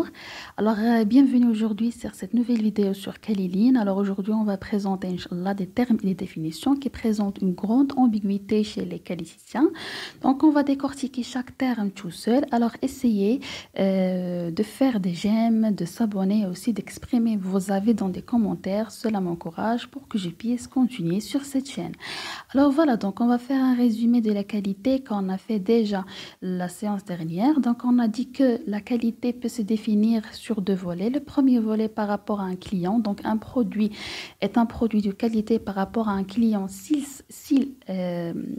bonjour. Bienvenue aujourd'hui sur cette nouvelle vidéo sur Kaliline. Alors aujourd'hui, on va présenter Inch'Allah des termes et des définitions qui présentent une grande ambiguïté chez les qualiticiens. Donc on va décortiquer chaque terme tout seul. Alors essayez de faire des j'aime, de s'abonner et aussi d'exprimer vos avis dans des commentaires. Cela m'encourage pour que je puisse continuer sur cette chaîne. Alors voilà, donc on va faire un résumé de la qualité qu'on a fait déjà la séance dernière. Donc on a dit que la qualité peut se définir sur deux volets. Le premier volet par rapport à un client. Donc un produit est un produit de qualité par rapport à un client s'il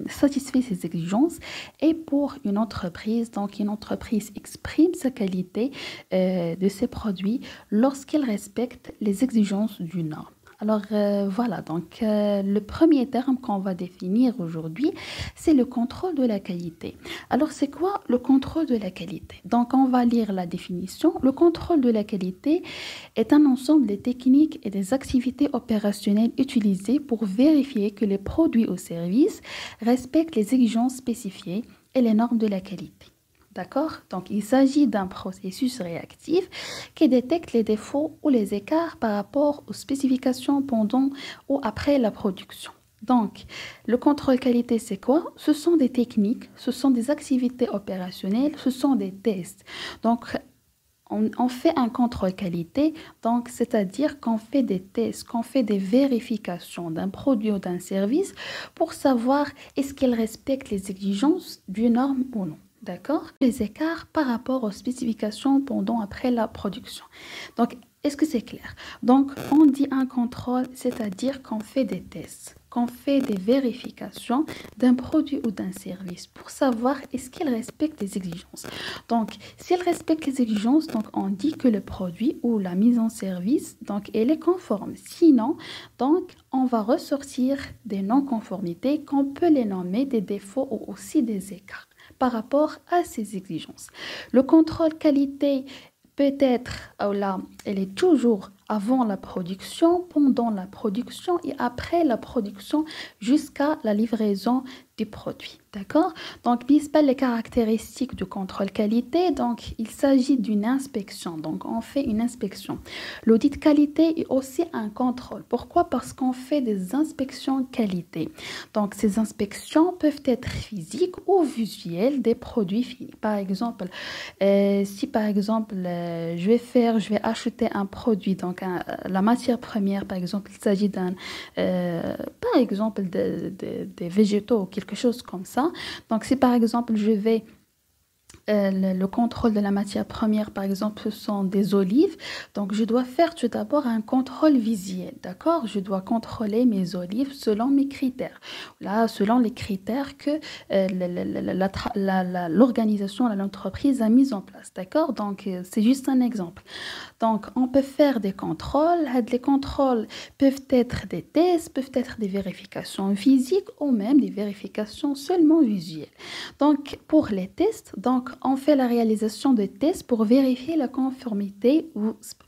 satisfait ses exigences. Et pour une entreprise, donc une entreprise exprime sa qualité de ses produits lorsqu'elle respecte les exigences du norme. Voilà, donc le premier terme qu'on va définir aujourd'hui, c'est le contrôle de la qualité. Alors c'est quoi le contrôle de la qualité? Donc on va lire la définition. Le contrôle de la qualité est un ensemble des techniques et des activités opérationnelles utilisées pour vérifier que les produits ou services respectent les exigences spécifiées et les normes de la qualité. D'accord? Donc, il s'agit d'un processus réactif qui détecte les défauts ou les écarts par rapport aux spécifications pendant ou après la production. Donc, le contrôle qualité, c'est quoi? Ce sont des techniques, ce sont des activités opérationnelles, ce sont des tests. Donc, on fait un contrôle qualité, donc c'est-à-dire qu'on fait des tests, qu'on fait des vérifications d'un produit ou d'un service pour savoir est-ce qu'il respecte les exigences d'une norme ou non. D'accord? Les écarts par rapport aux spécifications pendant après la production. Donc, est-ce que c'est clair? Donc, on dit un contrôle, c'est-à-dire qu'on fait des tests, qu'on fait des vérifications d'un produit ou d'un service pour savoir est-ce qu'il respecte les exigences. Donc, s'il respecte les exigences, donc on dit que le produit ou la mise en service, donc elle est conforme. Sinon, donc on va ressortir des non-conformités qu'on peut les nommer des défauts ou aussi des écarts par rapport à ces exigences. Le contrôle qualité peut être, là, elle est toujours avant la production, pendant la production et après la production jusqu'à la livraison du produit. D'accord? Donc, pas les caractéristiques du contrôle qualité. Donc, il s'agit d'une inspection. Donc, on fait une inspection. L'audit qualité est aussi un contrôle. Pourquoi? Parce qu'on fait des inspections qualité. Donc, ces inspections peuvent être physiques ou visuelles des produits finis. Par exemple, si par exemple, je vais acheter un produit, donc la matière première, par exemple, il s'agit par exemple, des végétaux ou quelque chose comme ça. Donc, si par exemple, je vais le contrôle de la matière première, par exemple, ce sont des olives. Donc, je dois faire tout d'abord un contrôle visuel, d'accord? Je dois contrôler mes olives selon mes critères. Là, selon les critères que l'organisation, l'entreprise a mis en place, d'accord? Donc, c'est juste un exemple. Donc, on peut faire des contrôles. Les contrôles peuvent être des tests, peuvent être des vérifications physiques ou même des vérifications seulement visuelles. Donc, pour les tests, donc, on fait la réalisation de tests pour vérifier la conformité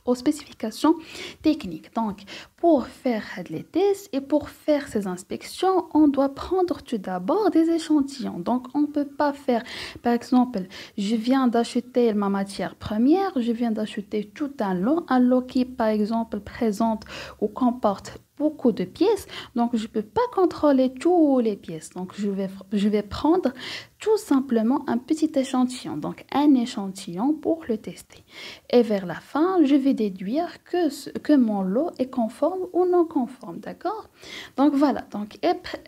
aux spécifications techniques. Donc, pour faire les tests et pour faire ces inspections, on doit prendre tout d'abord des échantillons. Donc, on ne peut pas faire, par exemple, je viens d'acheter ma matière première, je viens d'acheter tout un lot qui, par exemple, présente ou comporte beaucoup de pièces, donc je ne peux pas contrôler toutes les pièces. Donc, je vais prendre tout simplement un petit échantillon, donc un échantillon pour le tester. Et vers la fin, je vais déduire que mon lot est conforme ou non conforme, d'accord? Donc voilà, donc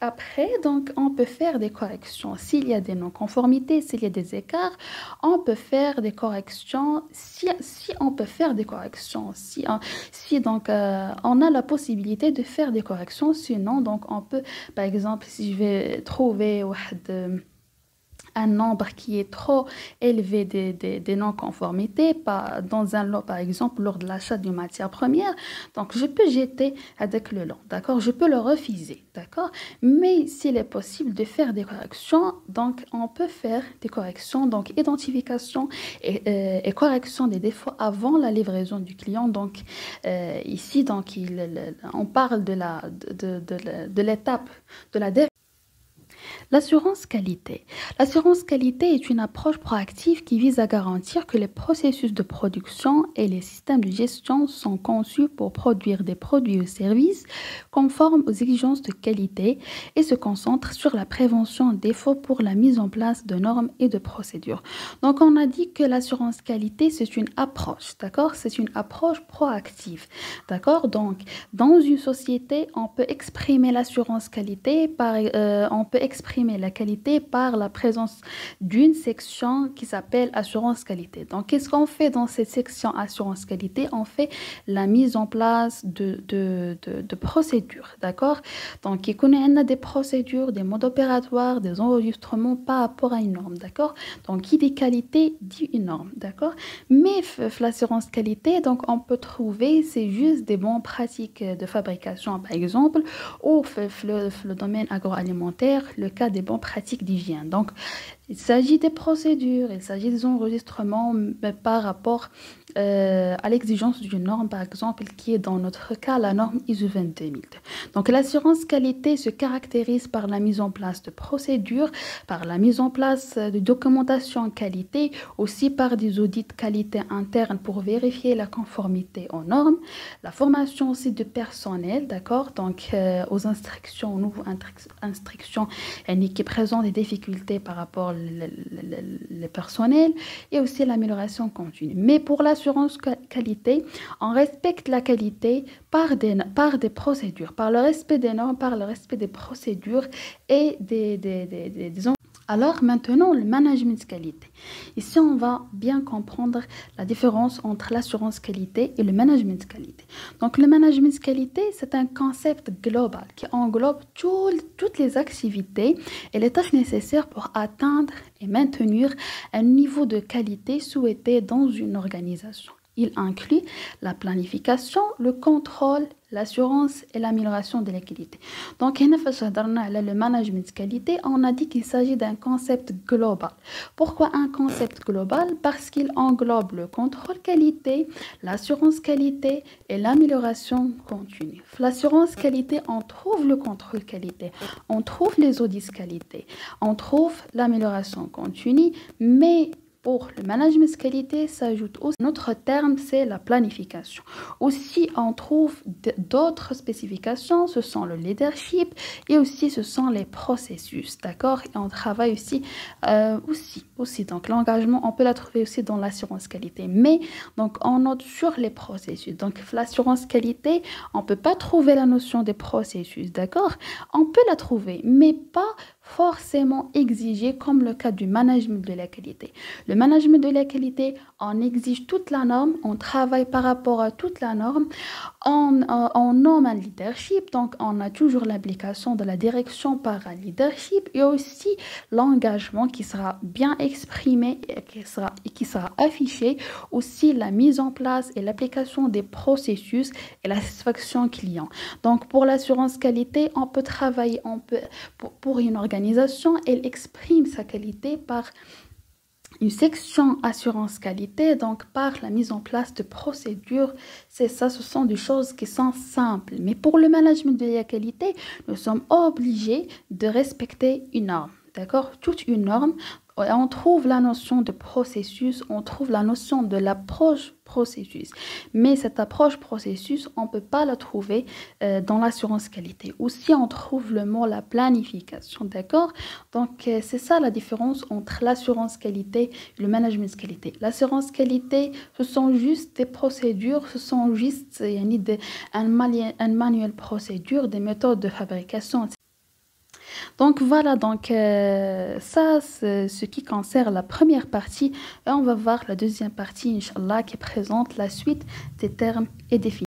après, donc, on peut faire des corrections. S'il y a des non-conformités, s'il y a des écarts, on peut faire des corrections. Si on peut faire des corrections, si donc on a la possibilité de faire des corrections, sinon donc on peut, par exemple, si je vais trouver un nombre qui est trop élevé des non-conformités dans un lot, par exemple, lors de l'achat d'une matière première, donc je peux jeter avec le lot, d'accord? Je peux le refuser, d'accord? Mais s'il est possible de faire des corrections, donc on peut faire des corrections, donc identification et correction des défauts avant la livraison du client. Donc ici, donc, on parle de l'étape de la L'assurance qualité. L'assurance qualité est une approche proactive qui vise à garantir que les processus de production et les systèmes de gestion sont conçus pour produire des produits ou services conformes aux exigences de qualité et se concentre sur la prévention des défauts pour la mise en place de normes et de procédures. Donc, on a dit que l'assurance qualité, c'est une approche, d'accord? C'est une approche proactive, d'accord? Donc, dans une société, on peut exprimer l'assurance qualité on peut exprimer la qualité par la présence d'une section qui s'appelle assurance qualité. Donc, qu'est-ce qu'on fait dans cette section assurance qualité? On fait la mise en place de procédures, d'accord? Donc, il connaît des procédures, des modes opératoires, des enregistrements par rapport à une norme, d'accord? Donc, qui dit qualité dit une norme, d'accord? Mais l'assurance qualité, donc, on peut trouver, c'est juste des bonnes pratiques de fabrication, par exemple, ou le domaine agroalimentaire, le cas des bonnes pratiques d'hygiène. Donc, il s'agit des procédures, il s'agit des enregistrements par rapport à l'exigence d'une norme, par exemple, qui est dans notre cas la norme ISO 22002. Donc, l'assurance qualité se caractérise par la mise en place de procédures, par la mise en place de documentation qualité, aussi par des audits qualité interne pour vérifier la conformité aux normes, la formation aussi de personnel, d'accord, donc aux instructions, aux nouvelles instructions qui présentent des difficultés par rapport les personnels et aussi l'amélioration continue. Mais pour l'assurance qualité, on respecte la qualité par des procédures, par le respect des normes, par le respect des procédures et alors maintenant, le management qualité. Ici, on va bien comprendre la différence entre l'assurance qualité et le management qualité. Donc, le management qualité, c'est un concept global qui englobe toutes les activités et les tâches nécessaires pour atteindre et maintenir un niveau de qualité souhaité dans une organisation. Il inclut la planification, le contrôle, l'assurance et l'amélioration de la qualité. Donc, le management qualité, on a dit qu'il s'agit d'un concept global. Pourquoi un concept global? Parce qu'il englobe le contrôle qualité, l'assurance qualité et l'amélioration continue. L'assurance qualité, on trouve le contrôle qualité, on trouve les audits qualité, on trouve l'amélioration continue, mais pour le management qualité, s'ajoute aussi un autre terme, c'est la planification. Aussi, on trouve d'autres spécifications, ce sont le leadership et aussi ce sont les processus, d'accord? Et on travaille aussi. Donc, l'engagement, on peut la trouver aussi dans l'assurance qualité. Mais, donc, on note sur les processus. Donc, l'assurance qualité, on peut pas trouver la notion des processus, d'accord? On peut la trouver, mais pas forcément exigé comme le cas du management de la qualité. Le management de la qualité, on exige toute la norme, on travaille par rapport à toute la norme, on nomme un leadership, donc on a toujours l'application de la direction par un leadership et aussi l'engagement qui sera bien exprimé et qui sera affiché, aussi la mise en place et l'application des processus et la satisfaction client. Donc pour l'assurance qualité, on peut travailler, pour une organisation, elle exprime sa qualité par une section assurance qualité, donc par la mise en place de procédures. C'est ça, ce sont des choses qui sont simples. Mais pour le management de la qualité, nous sommes obligés de respecter une norme. D'accord? Toute une norme. On trouve la notion de processus, on trouve la notion de l'approche processus. Mais cette approche processus, on ne peut pas la trouver dans l'assurance qualité. Aussi, on trouve le mot la planification, d'accord? Donc, c'est ça la différence entre l'assurance qualité et le management qualité. L'assurance qualité, ce sont juste des procédures, ce sont juste un manuel procédure, des méthodes de fabrication, etc. Donc voilà, ça c'est ce qui concerne la première partie et on va voir la deuxième partie, Inch'Allah, qui présente la suite des termes et définitions.